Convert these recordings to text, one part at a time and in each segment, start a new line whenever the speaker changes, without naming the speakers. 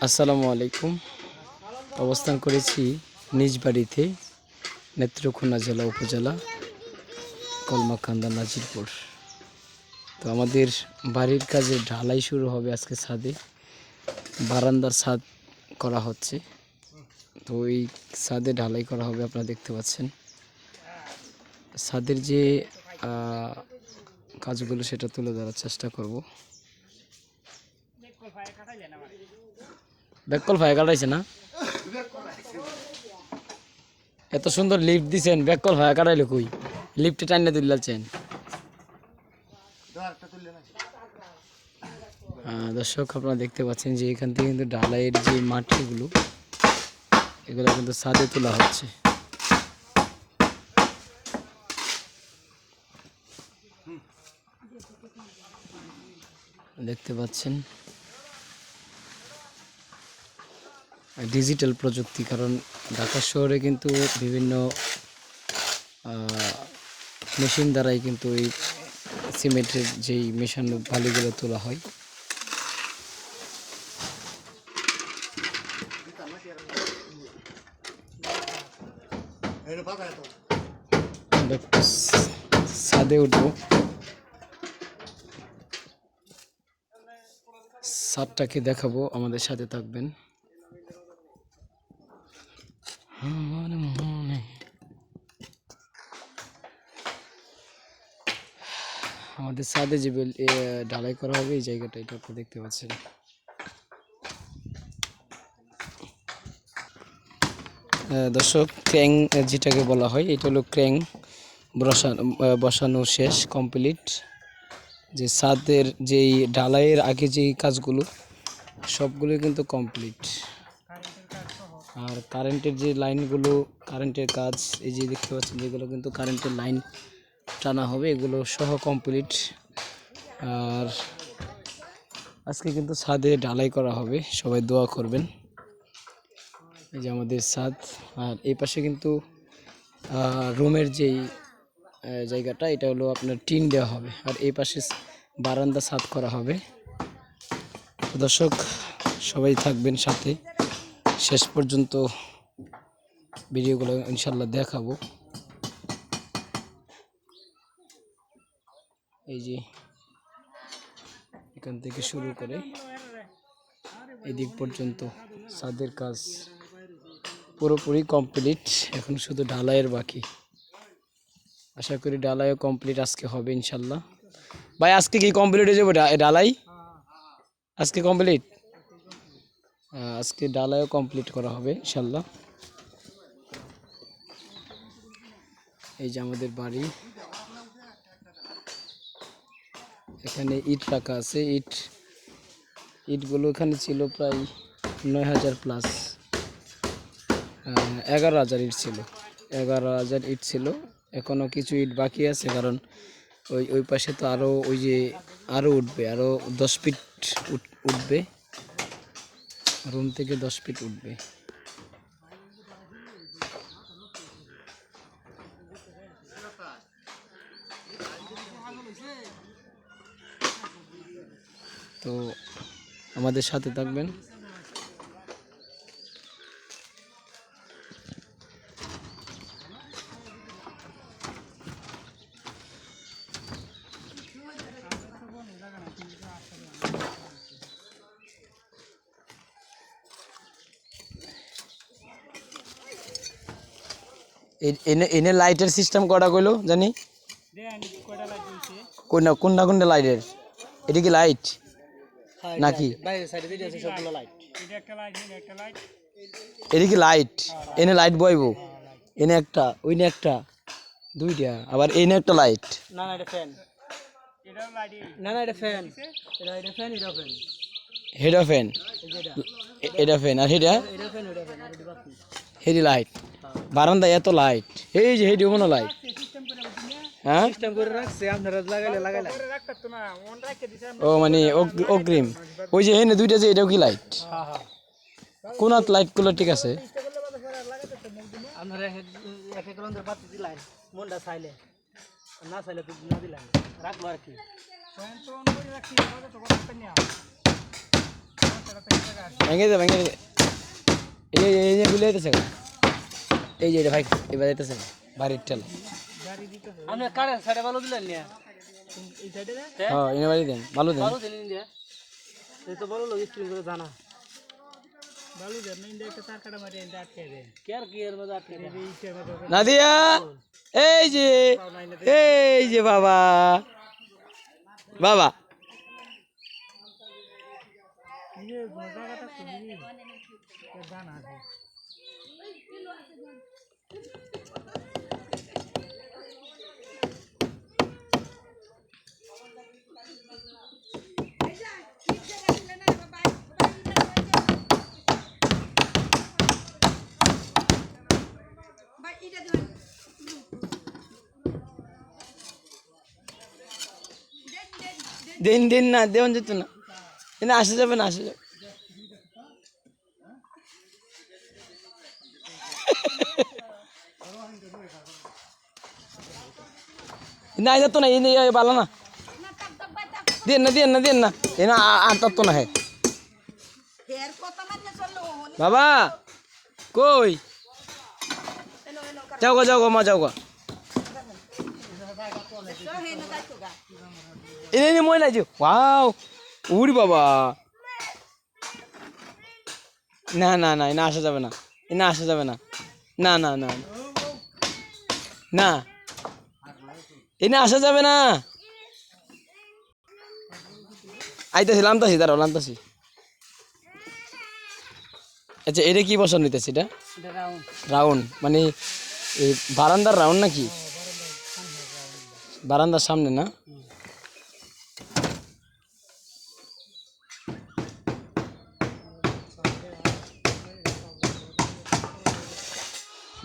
আসসালামু আলাইকুম। অবস্থান করেছি নিজ বাড়িতে, নেত্রকোনা জেলা উপজেলা কলমাকান্দা নাজিরপুর। তো আমাদের বাড়ির কাজে ঢালাই শুরু হবে আজকে। ছাদে বারান্দার ছাদ করা হচ্ছে। তো এই ছাদে ঢালাই করা হবে, আপনারা দেখতে পাচ্ছেন। ছাদের যে কাজগুলো সেটা তুলে ধরার চেষ্টা করব। ব্যাককল ভাই কাটাইছে না, এত সুন্দর লিফট দিছেন, ব্যাককল ভাই কাটাইলে কই? লিফটে টাইনে তুলছেন। দর্শক, আপনারা দেখতে পাচ্ছেন যে এখান থেকে কিন্তু ঢালাইয়ের যে মাটিগুলো এগুলো কিন্তু ছাদে তোলা হচ্ছে। দেখতে পাচ্ছেন ডিজিটাল প্রযুক্তি, কারণ ঢাকা শহরে কিন্তু বিভিন্ন মেশিন দ্বারাই কিন্তু এই সিমেন্টের যেই মেশানো বালিগুলো তোলা হয়। ছাদে উঠবো, ছাদটাকে দেখাবো, আমাদের সাথে থাকবেন। আমাদের ছাদে যে ঢালাই করা হবে এই জায়গাটা, এটা আপনি দেখতে পাচ্ছেন। দর্শক, ক্র্যাং যেটাকে বলা হয়, এটা হলো ক্র্যাং বসানো শেষ, কমপ্লিট। যে ছাদের যেই ঢালাইয়ের আগে যেই কাজগুলো সবগুলো কিন্তু কমপ্লিট। আর কারেন্টের যে লাইনগুলো, কারেন্টের কাজ এই যে দেখতে পাচ্ছেন, যেগুলো কিন্তু কারেন্টের লাইন টানা হবে, এগুলো সহ কমপ্লিট। আর আজকে কিন্তু ছাদে ঢালাই করা হবে, সবাই দোয়া করবেন। এই যে আমাদের ছাদ, আর এই পাশে কিন্তু রুমের যেই জায়গাটা, এটা হলো আপনার টিন দেওয়া হবে, আর এই পাশে বারান্দা ছাদ করা হবে। দর্শক, সবাই থাকবেন সাথে, শেষ পর্যন্ত ভিডিওগুলো ইনশাল্লাহ দেখাবো। এই যে এখান থেকে শুরু করে এদিক পর্যন্ত ছাদের কাজ পুরোপুরি কমপ্লিট, এখন শুধু ঢালাইয়ের বাকি। আশা করি ঢালাইও কমপ্লিট আজকে হবে ইনশাল্লাহ। ভাই, আজকে কি কমপ্লিট হয়ে যাবে ঢালাই? আজকে কমপ্লিট, আজকে ঢালাইও কমপ্লিট করা হবে ইনশাল্লাহ। এই যে আমাদের বাড়ি, এখানে ইট রাখা আছে। ইটগুলো এখানে ছিল প্রায় ৯,০০০ প্লাস, ১১,০০০ ইট ছিল, ১১,০০০ ইট ছিল। এখনও কিছু ইট বাকি আছে, কারণ ওই পাশে তো ওই যে আরও উঠবে, আরও 10 ফিট উঠবে, রুম থেকে 10 ফিট উঠবে। তো আমাদের সাথে থাকবেন। এনে লাইটের সিস্টেম কটা কইলো জানি, কোনটা লাইটের? এটা কি লাইট নাকি? এটা কি লাইট? এনে লাইট বইব, এনে একটা, ওইনে একটা, দুইটা, আবার এনে একটা লাইট। না না, এটা ফ্যান। না না, এটা ফ্যান। এটা ফ্যান, এটা ফ্যান। হেড অফ ফ্যান, এটা ফ্যান, আর হেডা হেডি লাইট। বারান্দা এত লাইট, এই যে হেডি মনে লাইট। হ্যাঁ, ও মানে অগ্রিম। ওই যে হেনে দুইটা, যে এটাও কি লাইট? কোন লাইট গুলো ঠিক আছে? না চাইলে না দিলাম, রাখবো আর কি। ভেঙে দে ভেঙে দে এই যে গুলো যেতেছে এই যে ভাই এবার যেতেছে বাড়ির টেল
আপনি কারেন্ট সাইডে ভালো দিলেন না এই সাইডে
হ্যাঁ এনে বাড়ি দেন ভালো দেন
ভালো দিলেন ইন্ডিয়া এই তো বড় লোক স্ক্রিন করে জানা ভালো দেন না ইন্ডিয়া একটা তার কাটা মারি ইন্ডিয়া আটকে দেন কেয়ার কি এর মধ্যে আটকে দেন
নাদিয়া এই যে বাবা বাবা
ये জায়গাটা খুবই জানা আছে
দিন দিন না দেওয়ান যেত না এনে আসা যাবে না আসা যাবে না যেত না এনে ভালো না দেন না এনে আর তত্ত্ব না হে বাবা কই যাও গো মা যাও গো এনে মই নাই যে ওয়াও উড়ি বাবা না এনে আসা যাবে না এনে আসা যাবে না না না এনে আসা যাবে না আইতাছি লামতাছি দাঁড়াও লামতাছি আচ্ছা এটা কি বসানো হইতেছে এটা রাউন্ড মানে এই বারান্দার রাউন্ড নাকি বারান্দার সামনে না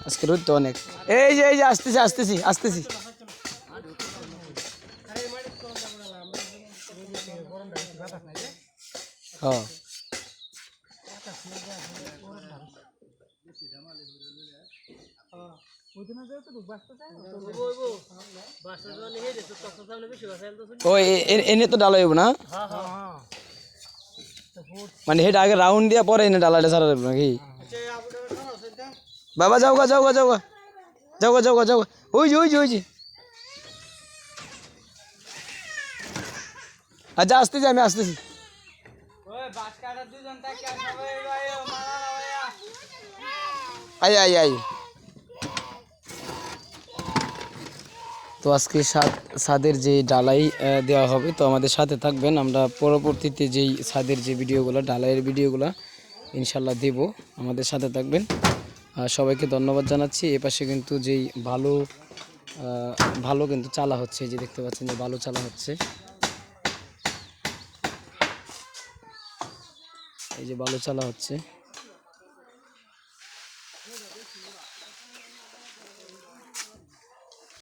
আজকে রোদ তো অনেক এই যে আসতেছি হ্যাঁ ও এনে তো ডালা হইব না মানে হেটা আগে রাউন্ড দিয়া পরে এনে ডালাটা ছাড়া যাবে নাকি বাবা যাও ওই যে আচ্ছা আসতেছি আমি আসতেছি আই তো আজকে ছাদের যে ডালাই দেওয়া হবে তো আমাদের সাথে থাকবেন আমরা পরবর্তীতে যেই ছাদের যে ভিডিওগুলো ডালাইয়ের ভিডিওগুলো ইনশাল্লাহ দেব আমাদের সাথে থাকবেন সবাইকে ধন্যবাদ জানাচ্ছি এপাশে কিন্তু যেই ভালো কিন্তু চালা হচ্ছে যে দেখতে পাচ্ছেন যে ভালো চালা হচ্ছে এই যে ভালো চালা হচ্ছে